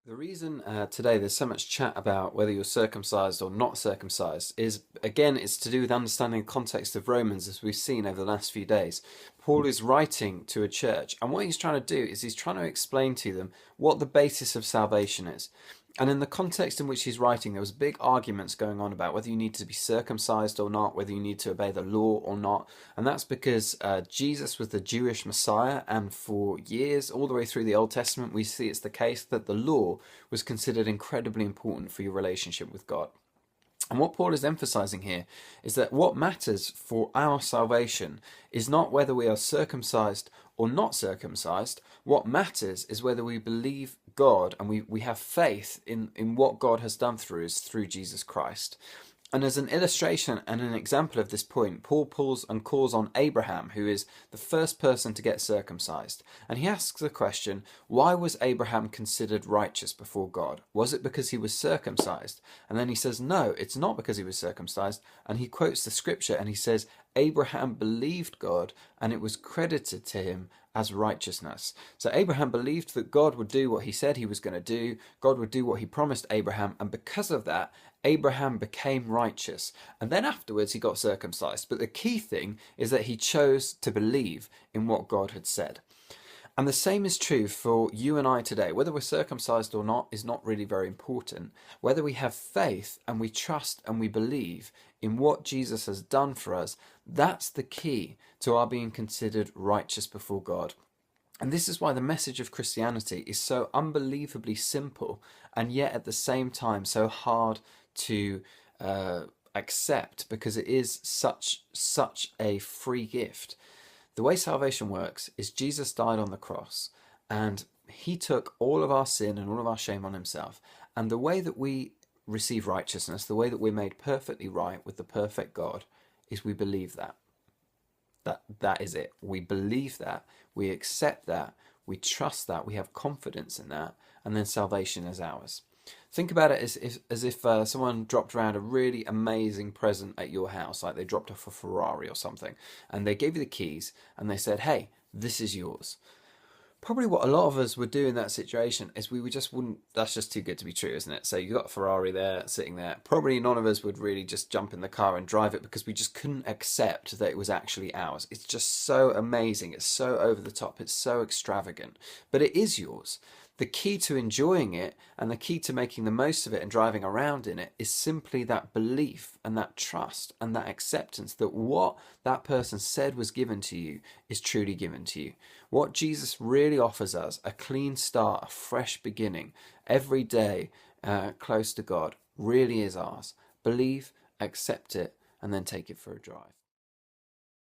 The reason today there's so much chat about whether you're circumcised or not circumcised is, again, it's to do with understanding the context of Romans as we've seen over the last few days. Paul is writing to a church, and what he's trying to do is he's trying to explain to them what the basis of salvation is. And in the context in which he's writing, there was big arguments going on about whether you need to be circumcised or not, whether you need to obey the law or not. And that's because Jesus was the Jewish Messiah, and for years, all the way through the Old Testament, we see it's the case that the law was considered incredibly important for your relationship with God. And what Paul is emphasizing here is that what matters for our salvation is not whether we are circumcised or not circumcised. What matters is whether we believe God and we have faith in what God has done through us through Jesus Christ. And as an illustration and an example of this point, Paul pulls and calls on Abraham, who is the first person to get circumcised. And he asks the question, why was Abraham considered righteous before God? Was it because he was circumcised? And then he says, no, it's not because he was circumcised. And he quotes the scripture and he says, Abraham believed God and it was credited to him as righteousness. So Abraham believed that God would do what he said he was going to do. God would do what he promised Abraham. And because of that, Abraham became righteous. And then afterwards he got circumcised. But the key thing is that he chose to believe in what God had said. And the same is true for you and I today. Whether we're circumcised or not is not really very important. Whether we have faith and we trust and we believe in what Jesus has done for us, that's the key to our being considered righteous before God. And this is why the message of Christianity is so unbelievably simple and yet at the same time so hard to accept, because it is such a free gift. The way salvation works is Jesus died on the cross and he took all of our sin and all of our shame on himself. And the way that we receive righteousness, the way that we're made perfectly right with the perfect God, is we believe that. That is it. We believe that, we accept that, we trust that, we have confidence in that, and then salvation is ours. Think about it as if someone dropped around a really amazing present at your house, like they dropped off a Ferrari or something, and they gave you the keys and they said, hey, this is yours. Probably what a lot of us would do in that situation is we would just wouldn't, that's just too good to be true, isn't it? So you got a Ferrari there, sitting there. Probably none of us would really just jump in the car and drive it because we just couldn't accept that it was actually ours. It's just so amazing. It's so over the top. It's so extravagant. But it is yours. The key to enjoying it and the key to making the most of it and driving around in it is simply that belief and that trust and that acceptance that what that person said was given to you is truly given to you. What Jesus really offers us, a clean start, a fresh beginning, every day close to God, really is ours. Believe, accept it, and then take it for a drive.